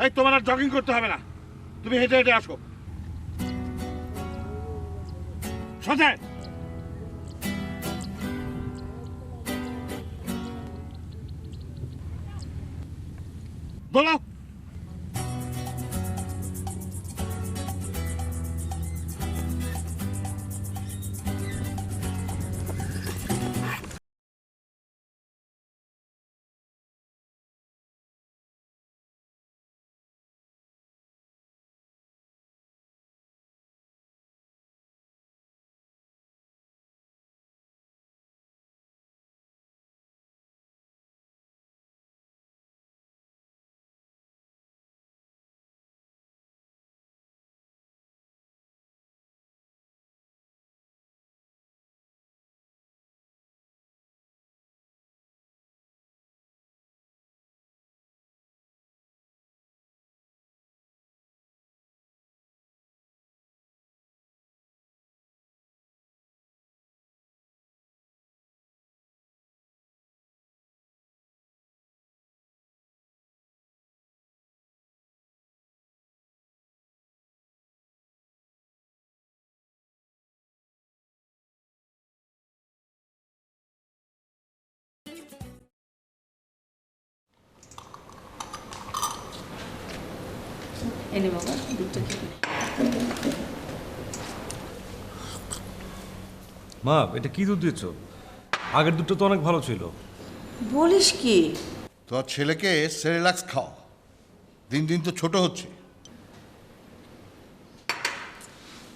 এই তোমার আর জগিং করতে হবে না, তুমি হেঁটে হেঁটে আসো। সোজা বলো। এনে বাবা দুধটা খেয়ে নে। মা, এটা কি দুধ দিচ্ছ? আগের দুধটা তো অনেক ভালো ছিল। বলিস কি? তোর ছেলেকে সেরেলাক্স খাও, দিন দিন তো ছোট হচ্ছে।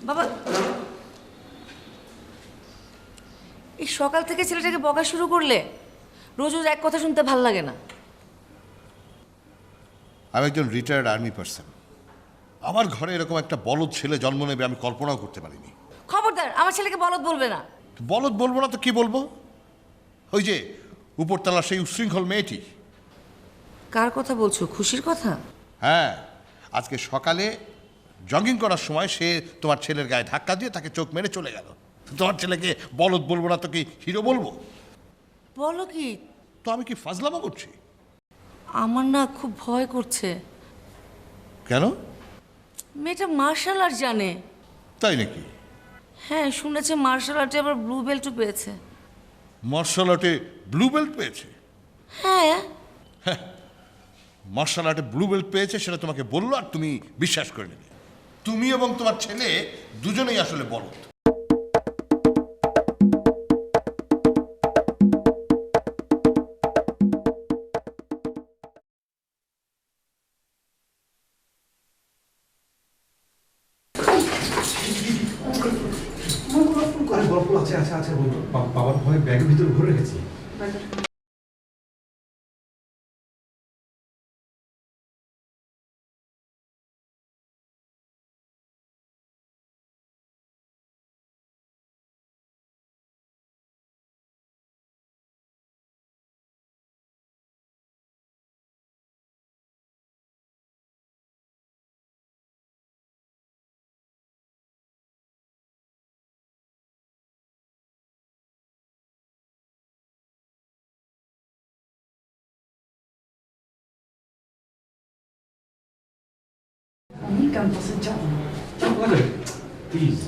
বাবা এই সকাল থেকে ছেলেটাকে বকা শুরু করলে, রোজ রোজ এক কথা শুনতে ভাল লাগে না। আমি একজন রিটায়ার্ড আর্মি পার্সন, আমার ঘরে এরকম একটা বলদ ছেলে জন্ম নেবে আমি কল্পনাও করতে পারিনি। খবরদার আমার ছেলেকে বলদ বলবে না। বলদ বলবো না তো কি বলবো? ওই যে উপরতলা সেই উচ্ছৃঙ্খল মেয়েটি। কার কথা বলছো? খুশির কথা? হ্যাঁ, আজকে সকালে জগিং করার সময় সে তোমার ছেলের গায়ে ধাক্কা দিয়ে তাকে চোখ মেরে চলে গেল। তোমার ছেলেকে বলদ বলবো না তো কি হিরো বলবো? বলো কি? তো আমি কি ফাজলামো করছি? আমার না খুব ভয় করছে। কেন? মেয়েটা মার্শাল আর্ট জানে। তাই নাকি? হ্যাঁ, শুনেছে মার্শাল আর্টে আবার ব্লু বেল্টও পেয়েছে। মার্শাল আর্টে ব্লু বেল্ট পেয়েছে? হ্যাঁ। মার্শাল আর্টে ব্লু বেল্ট পেয়েছে সেটা তোমাকে বললো আর তুমি বিশ্বাস করে নিলে। তুমি এবং তোমার ছেলে দুজনেই আসলে বলদ। গল্প আছে আছে আছে বলবো। বাবার ভয়ে ব্যাগের ভিতরে ভরে রেখেছি। Mica un passeggiato. Guarda, please.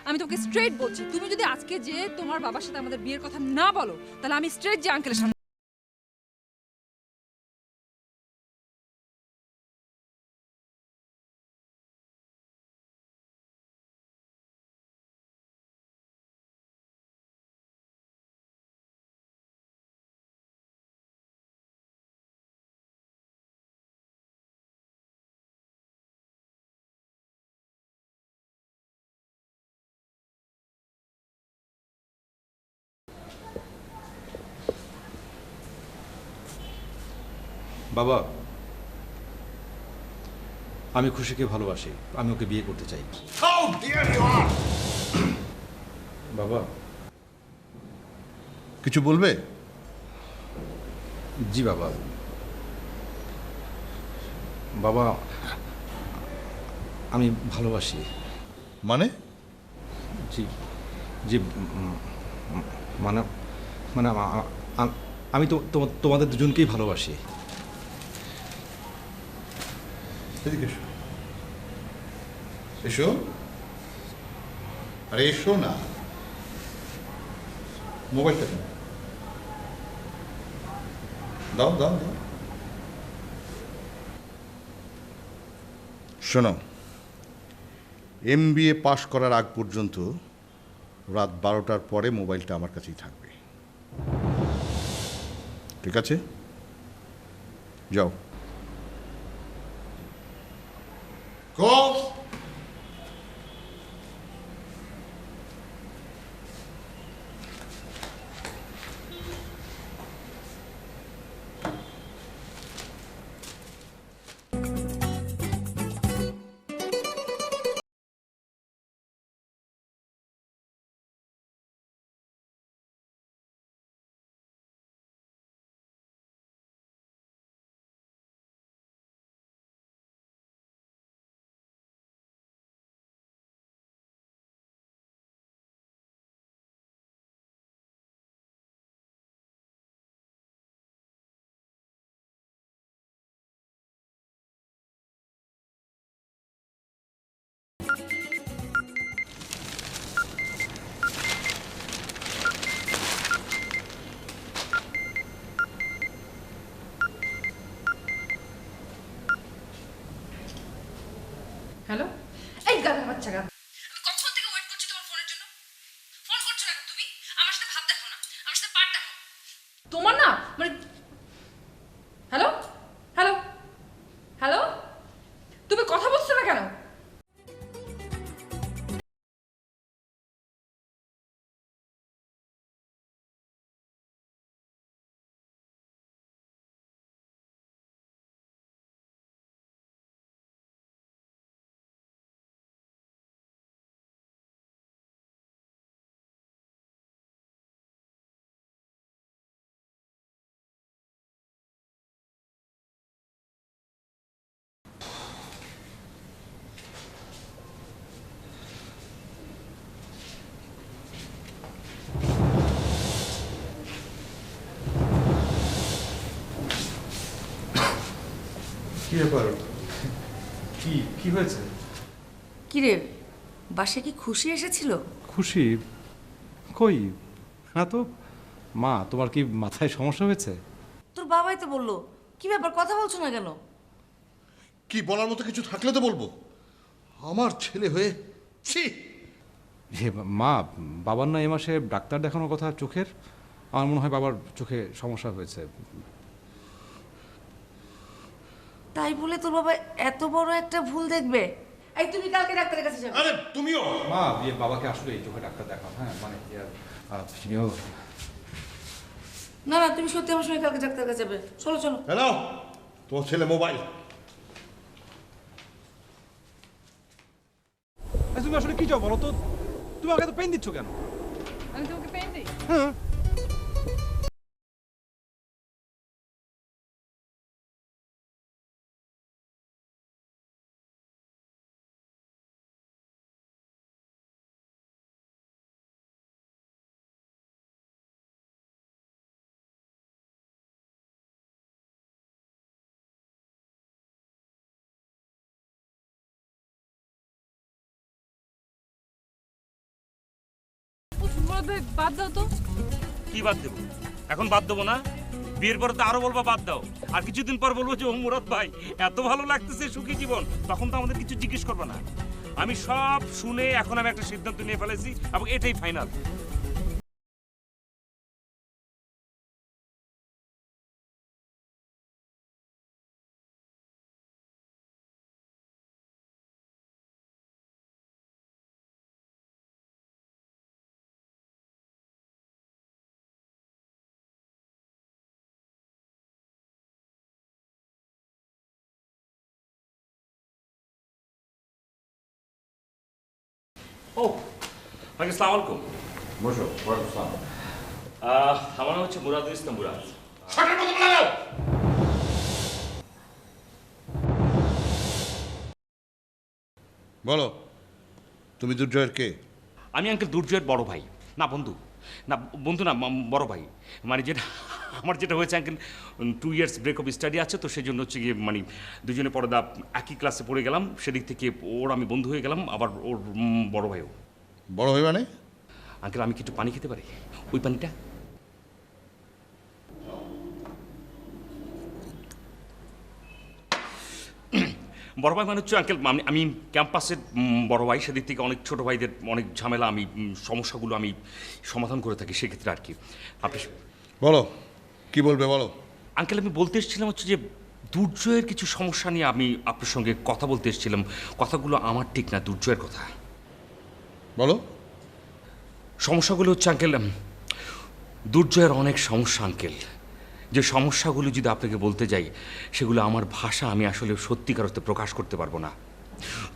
আমি তোকে স্ট্রেট বলছি, তুমি যদি আজকে যে তোমার বাবার সাথে আমাদের বিয়ের কথা না বলো, তাহলে আমি স্ট্রেট যে আঙ্কেলের সামনে বাবা, আমি খুশিকে ভালোবাসি, আমি ওকে বিয়ে করতে চাই। How dare you are! বাবা। কিছু বলবে? জি বাবা। বাবা, আমি ভালোবাসি। মানে? জি জি, মানে মানে আমি তো তোমাদের দুজনকেই ভালোবাসি। এদিকে এসো। এসো। আরে এসো না। মোবাইলটা দাও। দাও দাও দাও। শোনো, MBA পাশ করার আগ পর্যন্ত রাত 12টার পরে মোবাইলটা আমার কাছেই থাকবে, ঠিক আছে? যাও। গো। হ্যালো, এই গাধা বাচ্চা গাধা, আমি কখন থেকে ওয়েট করছি তোমার ফোনের জন্য। ফোন করছো না কেন তুমি? আমার সাথে ভাব দেখো না, আমার সাথে পাট দেখো। তোমার না মানে, হ্যালো হ্যালো হ্যালো, তুমি কথা বলছো না কেন? কি ব্যাপার? কি হয়েছে? কিরে, বাসায় কি খুশি এসেছিল? খুশি? কই না তো। মা, তোমার কি মাথায় সমস্যা হয়েছে? তোর বাবাই তো বললো। কি ব্যাপার, কথা বলছো না কেন? কি বলার মতো কিছু থাকলে তো বলবো। আমার ছেলে হয়ে ছি। মা, বাবার না এ মাসে ডাক্তার দেখানোর কথা চোখের। আমার মনে হয় বাবার চোখে সমস্যা হয়েছে। তাই বলে তোর বাবা এত বড় একটা ভুল দেখবে? এই তুমি কালকে ডাক্তারের কাছে যাবে। আরে তুমিও। মা, বাবাকে আসলে চোখে ডাক্তার দেখাও। হ্যাঁ, মানে তিনিও। না না, তুমি সত্যি আমার সঙ্গে কালকে ডাক্তারের কাছে যাবে। চলো চলো। হ্যালো, তোমার ছেলে মোবাইল। তুমি আসলে কি চাও বলো তো? তুমি আমাকে তো পেন দিচ্ছ কেন? আমি তোমাকে পেন দিই? হ্যাঁ, মুরাদ ভাই, বাদ দাও তো। কি বাদ দেবো? এখন বাদ দেবো না? বিয়ের পরে তো আরো বলবা বাদ দাও, আর কিছুদিন পর বলবো যে ও মুরাদ ভাই এত ভালো লাগতেছে সুখী জীবন, তখন তো আমাদের কিছু জিজ্ঞেস করবে না। আমি সব শুনে এখন আমি একটা সিদ্ধান্ত নিয়ে ফেলেছি এবং এটাই ফাইনাল। ও আঙ্কেল সালাম আলাইকুম। বসো। আমার নাম হচ্ছে মুরাদুল ইসলাম মুরাদ। সঠিক মতো বলে দাও। বলো, তুমি দুর্জয়ের কে? আমি আঙ্কেল দুর্জয়ের বড় ভাই। না বন্ধু, না বন্ধু না, বড় ভাই। মানে যেটা আমার যেটা হয়েছে uncle, 2 years break of study আছে, তো সেই জন্য হচ্ছে গিয়ে মানে দুজনে পড়া একই ক্লাসে পড়ে গেলাম, সেদিক থেকে ওর আমি বন্ধু হয়ে গেলাম, আবার ওর বড় ভাইও। বড় ভাই মানে? আঙ্কেল আমি কি একটু পানি খেতে পারি? ওই পানিটা। বড় ভাই মানে হচ্ছে আঙ্কেল আমি ক্যাম্পাসের বড় ভাই, সেদিক থেকে অনেক ছোট ভাইদের অনেক ঝামেলা আমি সমস্যাগুলো আমি সমাধান করে থাকি, সেক্ষেত্রে আর কি। আপনি বলো, কি বলবে বলো। আঙ্কেল আমি বলতে এসেছিলাম হচ্ছে যে দুর্জয়ের কিছু সমস্যা নিয়ে আমি আপনার সঙ্গে কথা বলতে এসেছিলাম। কথাগুলো আমার ঠিক না, দুর্জয়ের কথা। বলো। সমস্যাগুলো হচ্ছে আঙ্কেল, দুর্জয়ের অনেক সমস্যা আঙ্কেল। যে সমস্যাগুলো যদি আপনাকে বলতে যাই, সেগুলো আমার ভাষা আমি আসলে সত্যিকার অর্থে প্রকাশ করতে পারবো না।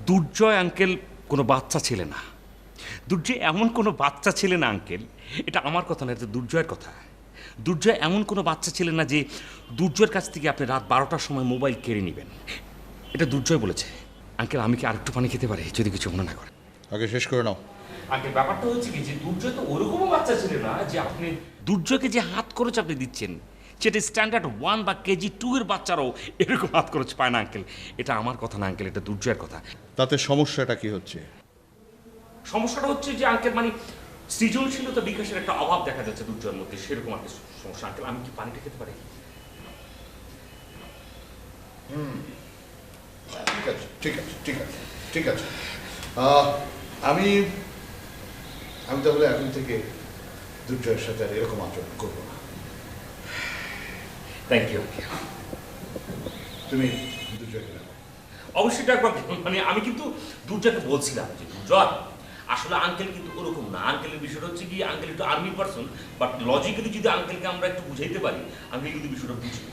দুর্জয় আঙ্কেল কোনো বাচ্চা ছেলে না। দুর্জয় এমন কোনো বাচ্চা ছেলে না আঙ্কেল, এটা আমার কথা না, এটা দুর্জয়ের কথা। দুর্জয় এমন কোনো বাচ্চা ছেলে না যে দুর্জয়ের কাছ থেকে আপনি রাত 12টার সময় মোবাইল কেড়ে নেবেন। এটা দুর্জয় বলেছে। আঙ্কেল আমি কি আরেকটু পানি খেতে পারি, যদি কিছু মনে না করেন? আগে শেষ করে নাও। আঙ্কেল ব্যাপারটা হচ্ছে কি যে দুর্জয় তো ওরকমও বাচ্চা ছিল না যে আপনি দুর্জয়কে যে হাত খরচ আপনি দিচ্ছেন, সেটা স্ট্যান্ডার্ড 1 বা কেজি 2 এর বাচ্চারাও এরকম হাত খরচ পায় না আঙ্কেল। এটা আমার কথা না আঙ্কেল, এটা দুর্জয়ের কথা। তাতে সমস্যাটা কি হচ্ছে? সমস্যাটা হচ্ছে যে আঙ্কেল মানে সৃজনশীলতা বিকাশের একটা অভাব দেখা যাচ্ছে দুর্জয়ের মধ্যে, সেরকম একটা সমস্যা। আঙ্কেল আমি কি পানিটা খেতে পারি? ঠিক আছে, ঠিক আছে, ঠিক আছে, ঠিক আছে। আমি আমি তাহলে এখন থেকে দুর্জয়ের সাথে আর এরকম আচরণ করবো না। Thank you. তুমি দুর্জয়কে রাখো। অবশ্যই ডাকবো। মানে আমি কিন্তু দুর্জয়কে বলছিলাম যে দুর্জয় আসলে আঙ্কেল কিন্তু ওরকম না। আঙ্কেলের বিষয়টা হচ্ছে কি, আঙ্কেল একটু আর্মি পার্সন, বাট লজিক্যালি যদি আঙ্কেলকে আমরা একটু বুঝাইতে পারি, আঙ্কেল কিন্তু বিষয়টা বুঝবে।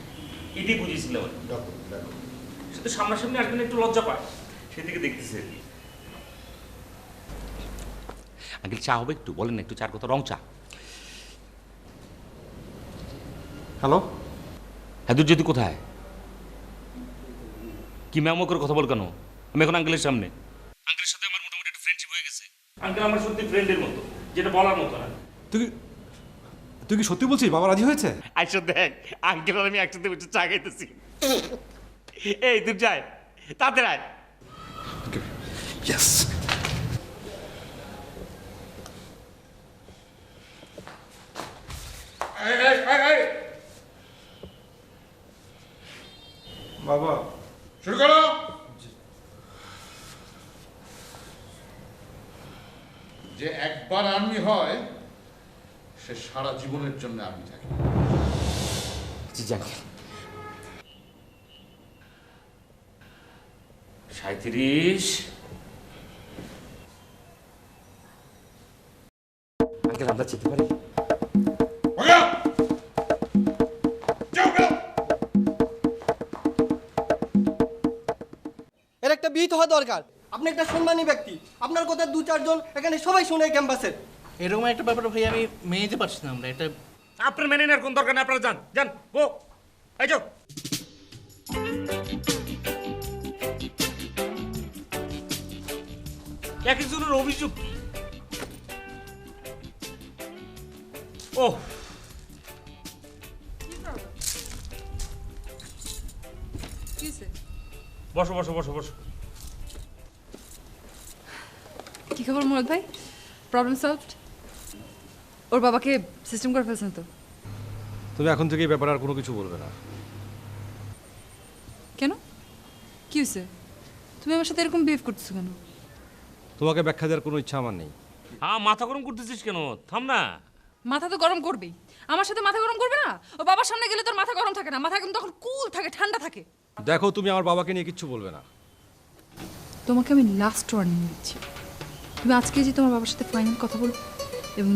এটাই বুঝিয়েছিলাম আর কি। ডাকো, ডাকো। সে তো সামনাসামনি আসবেন, একটু লজ্জা পায়, সেদিকে দেখতেছে আর কি। আঙ্কেল চা হবে একটু? বলেন না, একটু চার কথা, রং চা। হ্যালো, হ্যাঁ দুর্জয় তুই কোথায়? কি ম্যামো করে কথা বল কেন? আমি এখন আঙ্কেলের সামনে। আঙ্কেলের সাথে আমার মোটামুটি একটা ফ্রেন্ডশিপ হয়ে গেছে। আঙ্কেল আমার সত্যি ফ্রেন্ডের মতো, যেটা বলার মতো না। তুই কি সত্যি বলছিস বাবা রাজি হয়েছে? আইসো দেখ, আঙ্কেল আর আমি একসাথে বসে চা খাইতেছি। এই দুর্জয় তাড়াতাড়ি আয়। ইয়েস। বাবা শুরু করো। যে একবার আর্মি হয়, সে সারা জীবনের জন্য আর্মি থাকে। জি জানি। 37। আঙ্কেল আমরা যেতে পারি? ভাগা! যাও, বেরো! এর একটা বিহিত হওয়া দরকার। আপনি একটা সম্মানী ব্যক্তি, আপনার কথা 2-4 জন এখানে সবাই শুনে ক্যাম্পাসের। এরকম একটা ব্যাপার ভাই আমি মেনে নিতে পারছি না। আমরা এটা আপনার মেনে নেওয়ার কোন দরকার নেই, আপনারা যান যান। ও এই যাও। একজনের অভিযোগ কি? ও বসো বসো বসো বসো। কি খবর মুরাদ ভাই? Problem solved? ওর বাবাকে সিস্টেম করে ফেলছেন তো? তুমি এখন থেকে এই ব্যাপারে আর কোনো কিছু বলবে না। কেন? কি হয়েছে? তুমি আমার সাথে এরকম বিহেভ করতেছো কেন? তোমাকে ব্যাখ্যা দেওয়ার কোনো ইচ্ছা আমার নেই। হ্যাঁ মাথা গরম করতেছিস কেন? থাম না। মাথা তো গরম করবেই। আমার সাথে মাথা গরম করবে না? ও বাবার সামনে গেলে তোর মাথা গরম থাকে না, মাথা কিন্তু তখন কুল থাকে, ঠান্ডা থাকে। দেখো, তুমি আমার বাবাকে নিয়ে কিচ্ছু বলবে না। তোমাকে আমি লাস্ট ওয়ার্নিং দিচ্ছি, তুমি আজকে যে তোমার বাবার সাথে ফাইনাল কথা বলবে এবং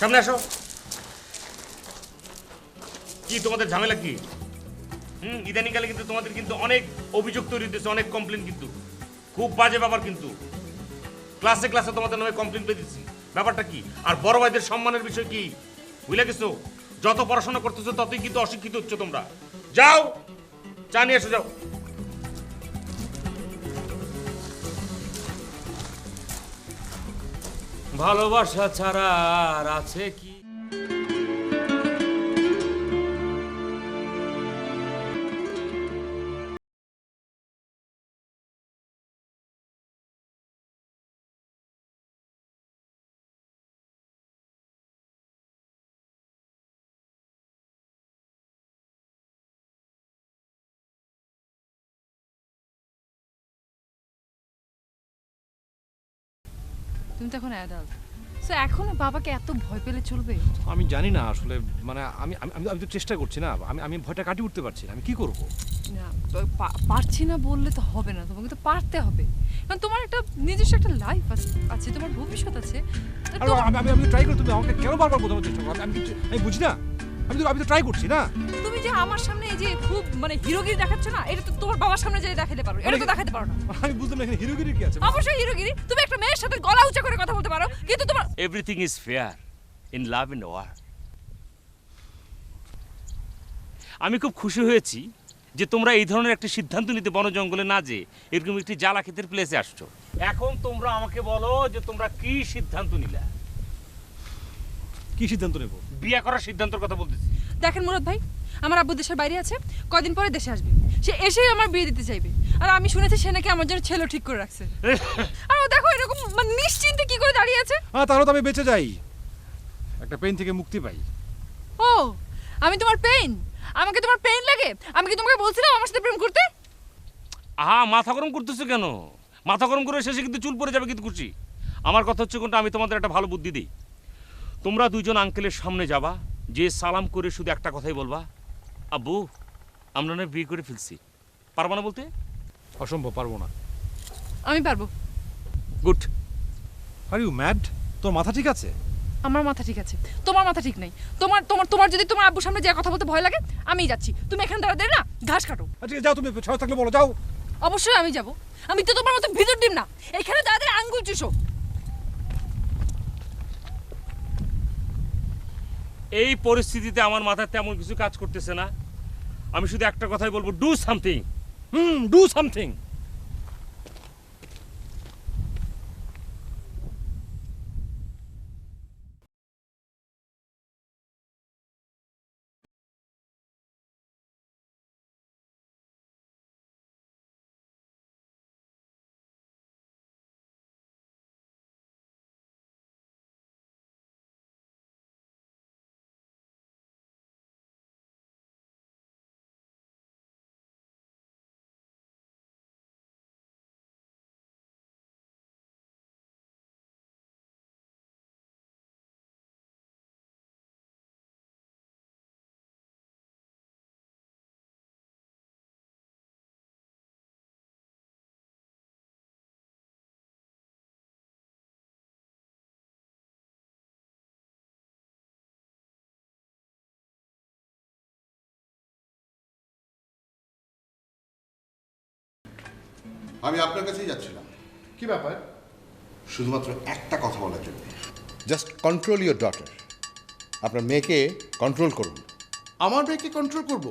সামনে আসো। কি তোমাদের ঝামেলা কি? ইদানিংকালে কিন্তু তোমাদের কিন্তু অনেক অভিযোগ তৈরি হতেছে, অনেক কমপ্লেন, কিন্তু খুব বাজে ব্যাপার। কিন্তু ক্লাসে ক্লাসে তোমাদের নামে কমপ্লেন পেয়েছি, ব্যাপারটা কি? আর বড় ভাইদের সম্মানের বিষয় কি বুঝলে গেছো? যত পড়াশোনা করতেছো ততই কিন্তু অশিক্ষিত হচ্ছ তোমরা। যাও চা নিয়ে এসো, যাও। ভালোবাসা ছাড়া আর আছে কি? তুমি তো এখন অ্যাডাল্ট, সো এখন বাবাকে এত ভয় পেলে চলবে? আমি জানি না আসলে, মানে আমি আমি আমি আমি তো চেষ্টা করছি না, আমি আমি ভয়টা কাটিয়ে উঠতে পারছি না, আমি কি করব? না, পারছি না বললে তো হবে না, তোমাকে তো পারতে হবে, কারণ তোমার একটা নিজস্ব একটা লাইফ আছে, তোমার ভবিষ্যৎ আছে। তা আর আমি আমি আমি ট্রাই করি, তুমি আমাকে কেন বারবার বোঝানোর চেষ্টা করো? আমি বুঝি না, আমি তো ট্রাই করছি না। তুমি যে আমার সামনে এই যে খুব মানে হিরোগিরি দেখাচ্ছ না, এটা তো তোমার বাবার সামনে যেয়ে দেখাতে পারো, এটা তো দেখাতে পারো না। আমি বুঝলাম না এখানে হিরোগিরি কি আছে? অবশ্যই হিরোগিরি, তুমি একটা মেয়ের সাথে গলা উঁচা করে কথা বলতে পারো, কিন্তু তোমার everything is fair in love in war. আমি খুব খুশি হয়েছি যে তোমরা এই ধরনের একটা সিদ্ধান্ত নিতে বন জঙ্গলে না যে এরকম একটি জ্বালা ক্ষেতের প্লেসে আসছো। এখন তোমরা আমাকে বলো যে তোমরা কি সিদ্ধান্ত নিলা? কি সিদ্ধান্ত নেব? বিয়ে করার সিদ্ধান্তের কথা বলতেছি। দেখেন মুরাদ ভাই, আমার আব্বু দেশের বাইরে আছে, কয়দিন পরে দেশে আসবে, সে এসেই আমার বিয়ে দিতে চাইবে, আর আমি শুনেছি সে নাকি আমার জন্য ছেলে ঠিক করে রাখছে। আর ও দেখো এরকম মানে নিশ্চিন্তে কি করে দাঁড়িয়ে আছে। হ্যাঁ, তাহলে তো আমি বেঁচে যাই, একটা পেন থেকে মুক্তি পাই। ও, আমি তোমার পেইন? আমাকে তোমার পেইন লাগে? আমি কি তোমাকে বলছিলাম আমার সাথে প্রেম করতে? মাথা গরম করতেছো কেন? মাথা গরম করে শেষে কিন্তু চুল পড়ে যাবে কিন্তু খুশি। আমার কথা হচ্ছে কোনটা, আমি তোমাদের একটা ভালো বুদ্ধি দিই। তোমরা দুইজন আঙ্কেলের সামনে যাবা, যে সালাম করে শুধু একটা কথাই বলবা, আব্বু আমরা না বিয়ে করে ফেলছি। পারবা না বলতে? অসম্ভব, পারবো না। আমি পারবো। গুড। Are you mad? তোর মাথা ঠিক আছে? আমার মাথা ঠিক আছে, তোমার মাথা ঠিক নাই। তোমার তোমার তোমার যদি তোমার আব্বুর সামনে যে কথা বলতে ভয় লাগে, আমিই যাচ্ছি। তুমি এখানে দাঁড়াতে না, ঘাস কাটো। আচ্ছা যাও, তুমি ছয় থাকলে বলো, যাও। অবশ্যই আমি যাব, আমি তো তোমার মতো ভিতর ডিম না, এখানে দাঁড়াতে আঙ্গুল চুষো। এই পরিস্থিতিতে আমার মাথায় তেমন কিছু কাজ করতেছে না। আমি শুধু একটা কথাই বলবো, ডু সামথিং। Do something. আমি আপনার কাছেই যাচ্ছিলাম। কি ব্যাপার? শুধুমাত্র একটা কথা বলার জন্য। Just control your daughter. আপনার মেয়েকে কন্ট্রোল করুন। আমার মেয়েকে কন্ট্রোল করব?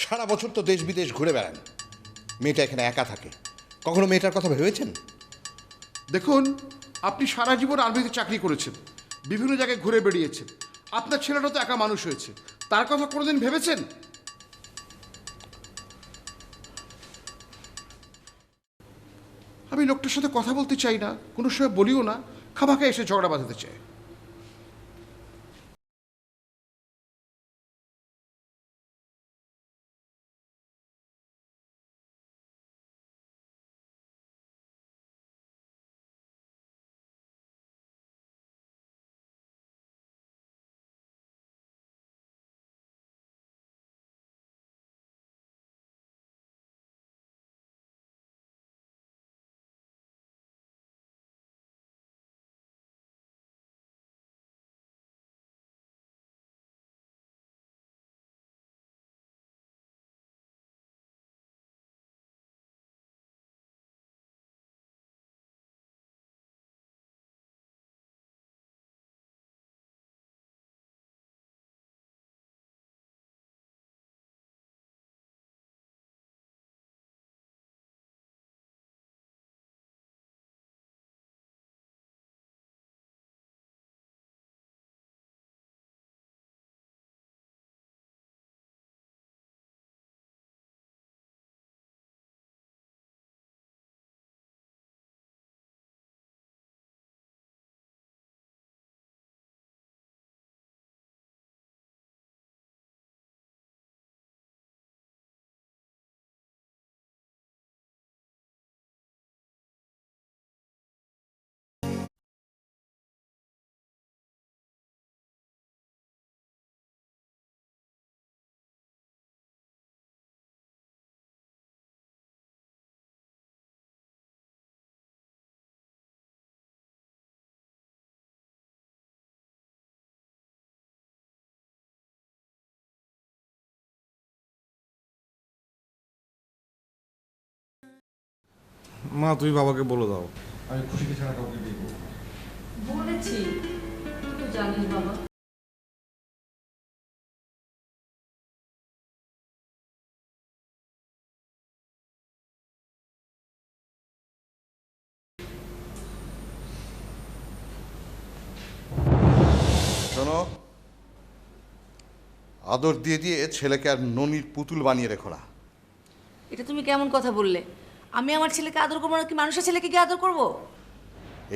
সারা বছর তো দেশ বিদেশ ঘুরে বেড়ান, মেয়েটা এখানে একা থাকে, কখনো মেয়েটার কথা ভেবেছেন? দেখুন, আপনি সারা জীবন আর্মিতে চাকরি করেছেন, বিভিন্ন জায়গায় ঘুরে বেরিয়েছেন, আপনার ছেলেটা তো একা মানুষ হয়েছে, তার কথা কোনোদিন ভেবেছেন? আমি লোকটার সাথে কথা বলতে চাই না, কোনো সময় বলিও না, খামাখা এসে ঝগড়া বাঁধাতে চায়। মা তুমি বাবাকে বলে দাও আমি খুশিকে ছাড়া কাউকে বিয়ে করবো না। বলেছি, তুই তো জানিস বাবা। শোনো, আদর দিয়ে দিয়ে ছেলেকে আর ননির পুতুল বানিয়ে রেখো না। এটা তুমি কেমন কথা বললে? আমি আমার ছেলেকে আদর করবো নাকি মানুষের ছেলেকে কি আদর করবো?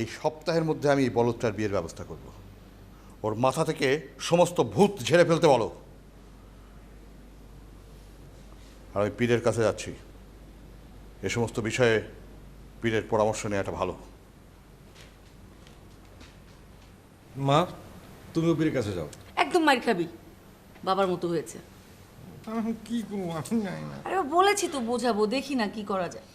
এই সপ্তাহের মধ্যে আমি এই বলদটার বিয়ের ব্যবস্থা করব। ওর মাথা থেকে সমস্ত ভূত ঝেড়ে ফেলতে বলো। আর আমি পীরের কাছে যাচ্ছি, এ সমস্ত বিষয়ে পীরের পরামর্শ নেওয়াটা ভালো। মা তুমিও পীরের কাছে যাও। একদম মার খাবি, বাবার মতো হয়েছে। আমি কি করবো আমি জানি না। আরে বলেছি তো বোঝাবো, দেখি না কি করা যায়।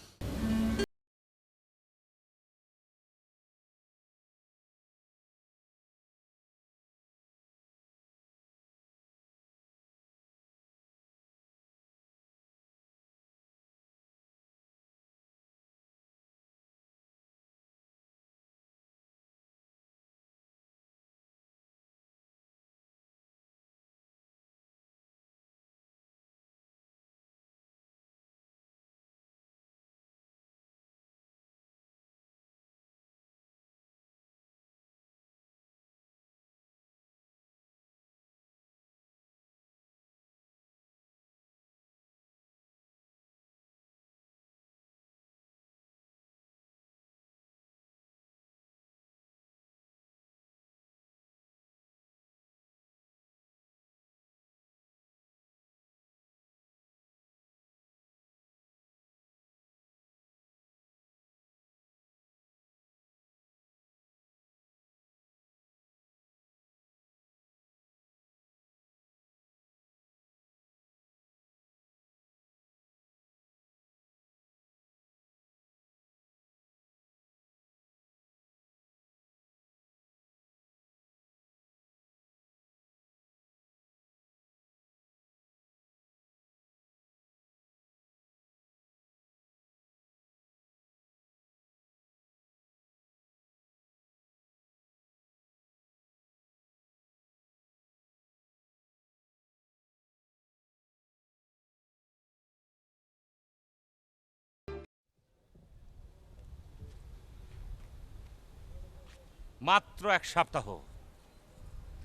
মাত্র 1 সপ্তাহ,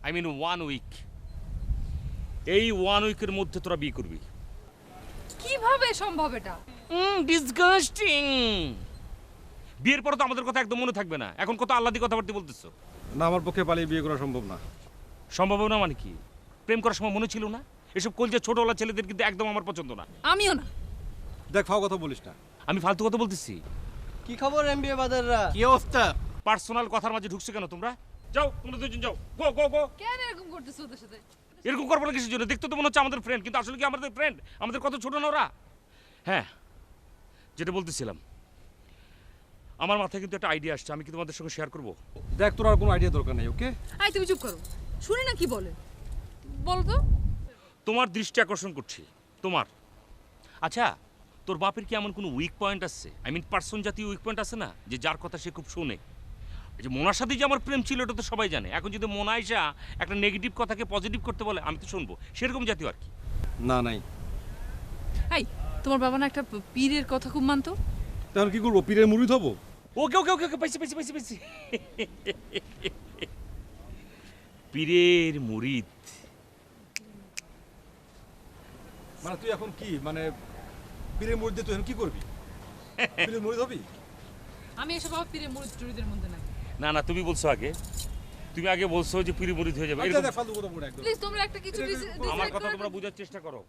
আই মিন 1 উইক। এই 1 উইকের মধ্যে তোরা বিয়ে করবি। কিভাবে সম্ভব এটা? ডিসগাস্টিং। বিয়ের পর তো আমাদের কথা একদম মনে থাকবে না। এখন কত আল্লাদি কথাবার্তা বলতেছো। না আমার পক্ষে পালিয়ে বিয়ে করা সম্ভব না। সম্ভব না মানে কি? প্রেম করার সময় মনে ছিল না? এসব কলজে ছোটওয়ালা ছেলেদের কিন্তু একদম আমার পছন্দ না। আমিও না। দেখ ফাও কথা বলিস না। আমি ফালতু কথা বলতেছি? কি খবর এমবিএ বাদাররা? কি অবস্থা? পার্সোনাল কথার মাঝে ঢুকছো কেন তোমরা? যাও, তোমরা দুজন যাও। গো গো গো। কেন এরকম করতেছো ওদের সাথে? এরকম করবো না কিসের জন্য? দেখতে তো মনে হচ্ছে আমাদের ফ্রেন্ড, কিন্তু আসলে কি আমাদের ফ্রেন্ড? আমাদের কত ছোট না ওরা? হ্যাঁ, যেটা বলতেছিলাম, আমার মাথায় কিন্তু একটা আইডিয়া আসছে, আমি কি তোমাদের সঙ্গে শেয়ার করবো? দেখ তোর আর কোনো আইডিয়া দরকার নেই, ওকে? আই তুমি চুপ করো, শুনি না কি বলে। বলো তো। তোমার দৃষ্টি আকর্ষণ করছি, তোমার। আচ্ছা, তোর বাপের কি এমন কোনো উইক পয়েন্ট আছে? আই মিন পার্সন জাতীয় উইক পয়েন্ট আছে না, যে যার কথা সে খুব শোনে? এই যে মোনার সাথে যে আমার প্রেম ছিল এটা তো সবাই জানে। এখন যদি মোনা আইসা একটা নেগেটিভ কথাকে পজিটিভ করতে বলে, আমি তো শুনবো। সেরকম জাতীয় আর কি। না নাই। এই তোমার বাবা না একটা পীরের কথা খুব মানতো? তখন কি করবো, পীরের মুরিদ হবো? ওকে ওকে ওকে ওকে, পাইছি পাইছি পাইছি পাইছি। পীরের মুরিদ মানে তুই এখন কি মানে পীরের মুরিদ দিয়ে তুই এখন কি করবি? পীরের মুরিদ হবি? আমি এসব বাবা পীরের মুরিদ টুরিদের মধ্যে নাই। না না, তুমি বলছো আগে, তুমি আগে বলছো যে পীরের মুরিদ হয়ে যাবে। আচ্ছা দেখ ফালতু কথা বলে একদম। প্লিজ তোমরা একটা কিছু আমার কথা তোমরা বোঝার চেষ্টা করো।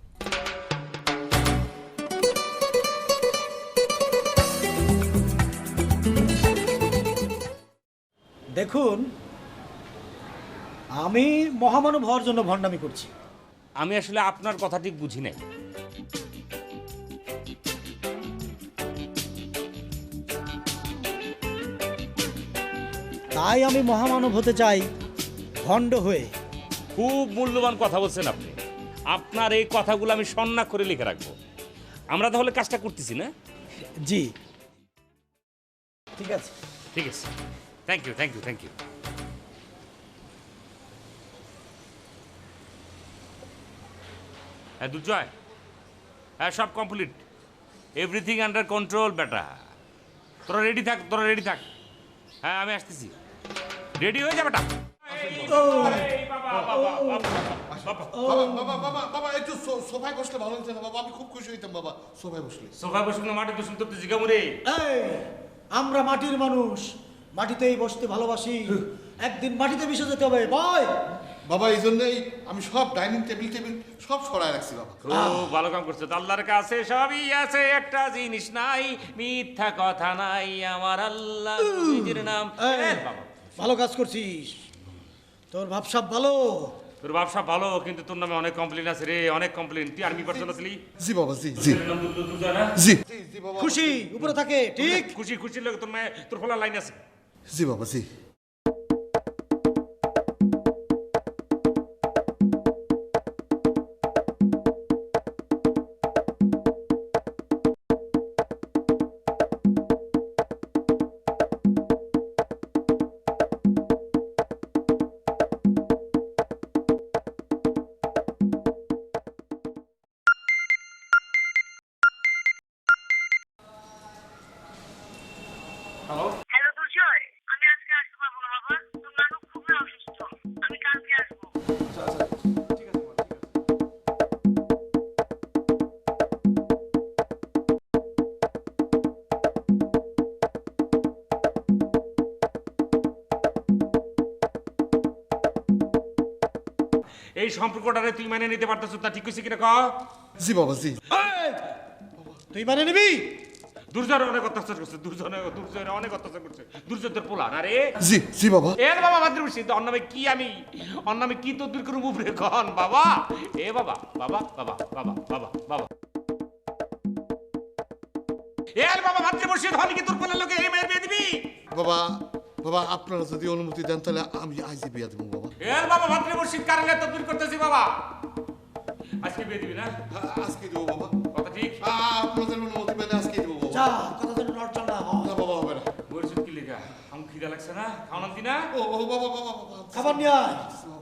দেখুন, আমি মহামানব হওয়ার জন্য ভণ্ডামি করছি। আমি আসলে আপনার কথা ঠিক বুঝি নাই। তাই আমি মহামানব হতে চাই ভণ্ড হয়ে। খুব মূল্যবান কথা বলছেন আপনি। আপনার এই কথাগুলো আমি স্বর্ণাক্ষরে লিখে রাখবো। আমরা তাহলে কাজটা করতেছি না? জি। ঠিক আছে। ঠিক আছে, thank you thank you thank you. হ্যাঁ দুর্জয়, হ্যাঁ সব কমপ্লিট, এভরিথিং আন্ডার কন্ট্রোল বেটা। তোরা রেডি থাক, তোরা রেডি থাক। হ্যাঁ আমি আসতেছি, রেডি হয়ে যা বেটা। বাবা বাবা বাবা একটু সোফায় বসলে ভালো হতো না বাবা, আমি খুব খুশি হইতাম বাবা সোফায় বসলে। সোফায় বসুন না, মাটিতে বসুন, তোর তো জিগামুরে। এই, আমরা মাটির মানুষ, মাটিতেই বসতে ভালোবাসি, একদিন মাটিতে মিশে যেতে হবে ভাই। বাবা এই জন্যই আমি সব ডাইনিং টেবিল সব সরায় রাখছি বাবা। খুব ভালো কাম করছো, আল্লাহর কাছে সবই আছে, একটা জিনিস নাই, মিথ্যা কথা নাই, আমার আল্লাহ নিজের নাম। বাবা ভালো কাজ করছিস, তোর ভাবসাব ভালো। তোর ব্যবসা ভালো, কিন্তু তোর নামে অনেক কমপ্লেন আছে রে, অনেক কমপ্লেন। তুই আর্মি পার্সন আসলি? জি বাবা জি জি জি জি বাবা। খুশি উপরে থাকে, ঠিক? খুশি খুশি লোক, তোর মেয়ে তোর ফলা লাইন আছে। জি বাবা জি। হ্যালো দুর্জয়, আমি আজকে আসতে পারবো না বাবা, তোর নানু খুবই অসুস্থ, আমি কালকে আসবো। এই সম্পর্কটারে তুই মানে নিতে পারতেছ না, ঠিক কইছিস কিনা ক? জি বাবা জি। তুই মানে নিবি? দুর্জয় অনেক অত্যাচার করছে, দুর্জয় অনেক অত্যাচার করছে, দুর্জয় তোর পোলা না রে? জি জি বাবা। এ বাবা মাতৃভূষি, তো অন্নামে কি আমি অন্নামে কি তো দূর করুম উপরে কন বাবা। এ বাবা বাবা বাবা বাবা বাবা বাবা এর বাবা মাতৃভূষি, ধনী কি তোর পোলার লোকে এই মেয়ের বিয়ে দিবি? বাবা বাবা আপনারা যদি অনুমতি দেন তাহলে আমি আজই বিয়ে দেবো বাবা। এর বাবা মাতৃভূষি কারণে তদবির করতেছি বাবা। আজকে বিয়ে দিবি না? আজকে দেবো বাবা। কথা ঠিক? আপনাদের অনুমতি পেলে আজকে দেবো বাবা। যা, কথা যেন নড়চড় না হয়। না বাবা হবে না। বলছিস কি লেখা? আমার খিদা লাগছে না, খাওয়ানো দি না? ও ও বাবা বাবা বাবা। খাবার নিয়ে আয়।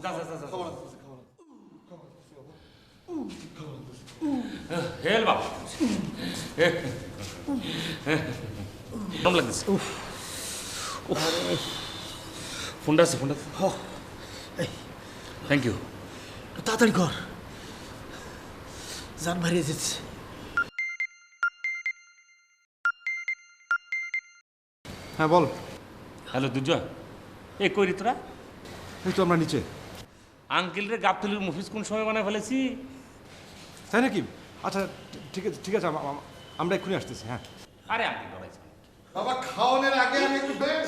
যা যা যা যা। খাবার আনতেছি, খাবার আনতেছি। হেল বাবা, গরম লাগতেছে। ফোনটা আছে, ফোনটা থ্যাংক ইউ। তাড়াতাড়ি কর, জান ভারিয়ে যাচ্ছে। হ্যাঁ বল। হ্যালো দুর্জয়, এ কইরি তোরা? এই তো আমরা নিচে। আঙ্কেল রে গাবতলির মফিস কোন সময় বানায় ফেলেছি? তাই নাকি? আচ্ছা ঠিক আছে, আমরা এক্ষুনি আসতেছি। হ্যাঁ আরে আঙ্কেল বানাইছে বাবা খাওয়ানোর আগে আমি একটু বেশ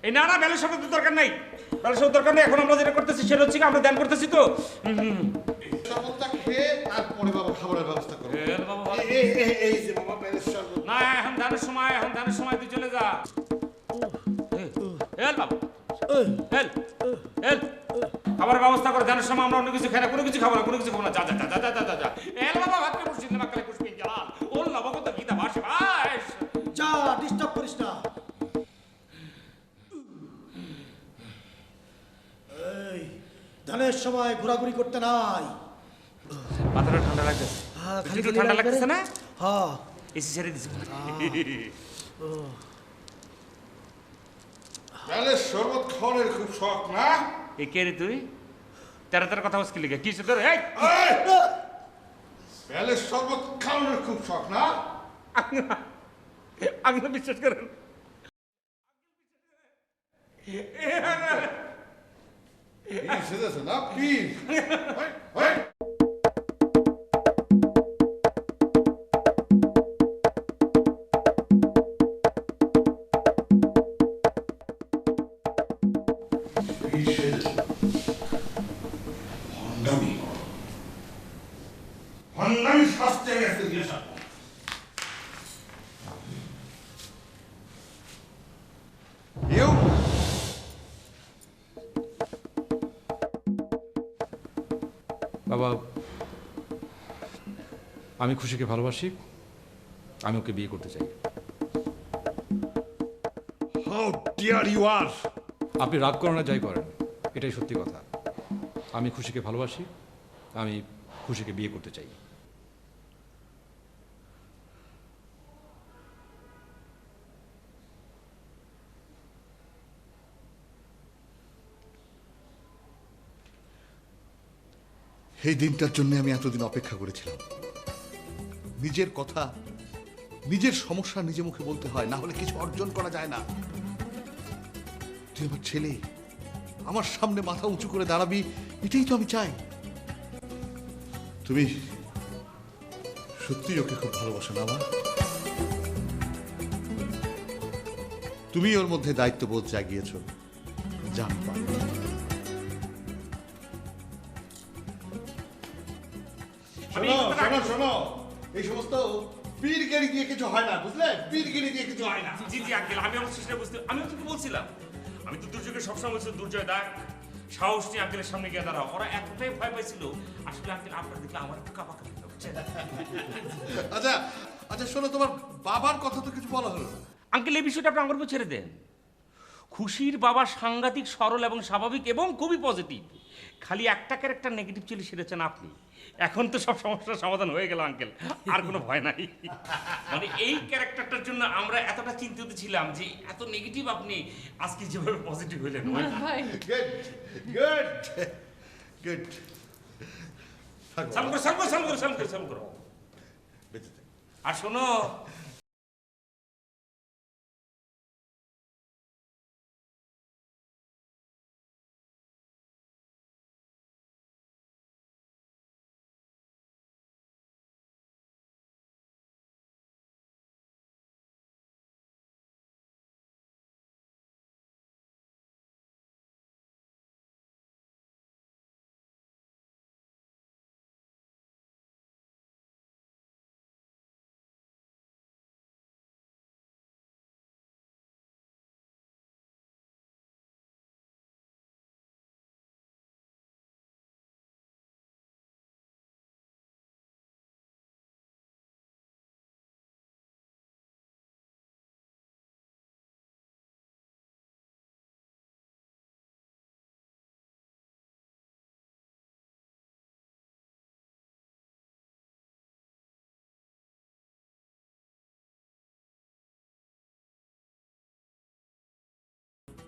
এই না না, বেলের সাথে দরকার নাই, বেলের সাথে দরকার নেই। এখন আমরা যেটা করতেছি সেটা হচ্ছে কি, আমরা ধ্যান করতেছি তো। শরবতটা খেয়ে তারপরে বাবা খাবারের ব্যবস্থা করবো। হেল বাবা ভালো। এই যে বাবা প্যালেস শরবত। না এখন ধ্যানের সময়, এখন ধ্যানের সময় তুই চলে যা। হেল বাবা, হেল হেল, খাবারের ব্যবস্থা করে ধ্যানের সময় আমরা অন্য কিছু খাই না, কোনো কিছু খাবো না, কোনো কিছু খাবো না। যা যা যা যা যা যা যা। হেল বাবা, ভাতকে মুসিদ না মাকালে কুসপিন জালাল ওল নবগত গীতা ভাষে ভাই। যা, ডিস্টার্ব করিস না। এই, ধানের সময় ঘোরাঘুরি করতে নাই। মাথাটা ঠান্ডা লাগতেছে, খালি ঠান্ডা লাগতেছে না? হ্যাঁ, এসি ছেড়ে দিছি। প্যালেস শরবত খাওয়ানোর খুব শখ না? এ কে রে তুই? তেরা তেরা কথা মুশকিল লিখে কি তোর? এই প্যালেস শরবত খাওয়ানোর খুব শখ না? আগে বিশ্বাস করেন সেজেছে না প্লিজ। হন্ডামি শাস্তে গেছে গেছে। বাবা, আমি খুশিকে ভালোবাসি, আমি ওকে বিয়ে করতে চাই। How dear you are. আপনি রাগ করেন না, যাই করেন, এটাই সত্যি কথা। আমি খুশিকে ভালোবাসি, আমি খুশিকে বিয়ে করতে চাই। এই দিনটার জন্য আমি এতদিন অপেক্ষা করেছিলাম। নিজের কথা, নিজের সমস্যা নিজে মুখে বলতে হয়, না হলে কিছু অর্জন করা যায় না। তুই আমার ছেলে, আমার সামনে মাথা উঁচু করে দাঁড়াবি, এটাই তো আমি চাই। তুমি সত্যি ওকে খুব ভালোবাসো না মা? তুমি ওর মধ্যে দায়িত্ববোধ জাগিয়েছ, জান পা। শোনো শোনো শোনো, এই সমস্ত পীরগিরি দিয়ে কিছু হয় না, বুঝলে? পীরগিরি দিয়ে কিছু হয় না। জি জি আঙ্কেল, আমি আমার চেষ্টা বুঝতে, আমি তোকে বলছিলাম, আমি তো দুর্যোগে সবসময় বলছি দুর্জয় দেখ, সাহস নিয়ে আঙ্কেলের সামনে গিয়ে দাঁড়াও। ওরা এতটাই ভয় পাইছিল, আসলে আঙ্কেল আপনার দেখলে আমার একটু কাঁপাকাঁপি লাগছে। আচ্ছা আচ্ছা শোনো, তোমার বাবার কথা তো কিছু বলা হলো না। আঙ্কেল এই বিষয়টা আপনি আমার উপর ছেড়ে দেন। খুশির বাবা সাংঘাতিক সরল এবং স্বাভাবিক এবং খুবই পজিটিভ। খালি একটা ক্যারেক্টার নেগেটিভ ছিল, সেরেছেন আপনি। এখন তো সব সমস্যার সমাধান হয়ে গেল আঙ্কেল, আর কোনো ভয় নাই। মানে এই ক্যারেক্টারটার জন্য আমরা এতটা চিন্তিত ছিলাম যে এত নেগেটিভ আপনি আজকে যেভাবে পজিটিভ হইলেন। Good good good. সাম করো সাম করো সাম করো সাম করো সাম করো। আর শোনো,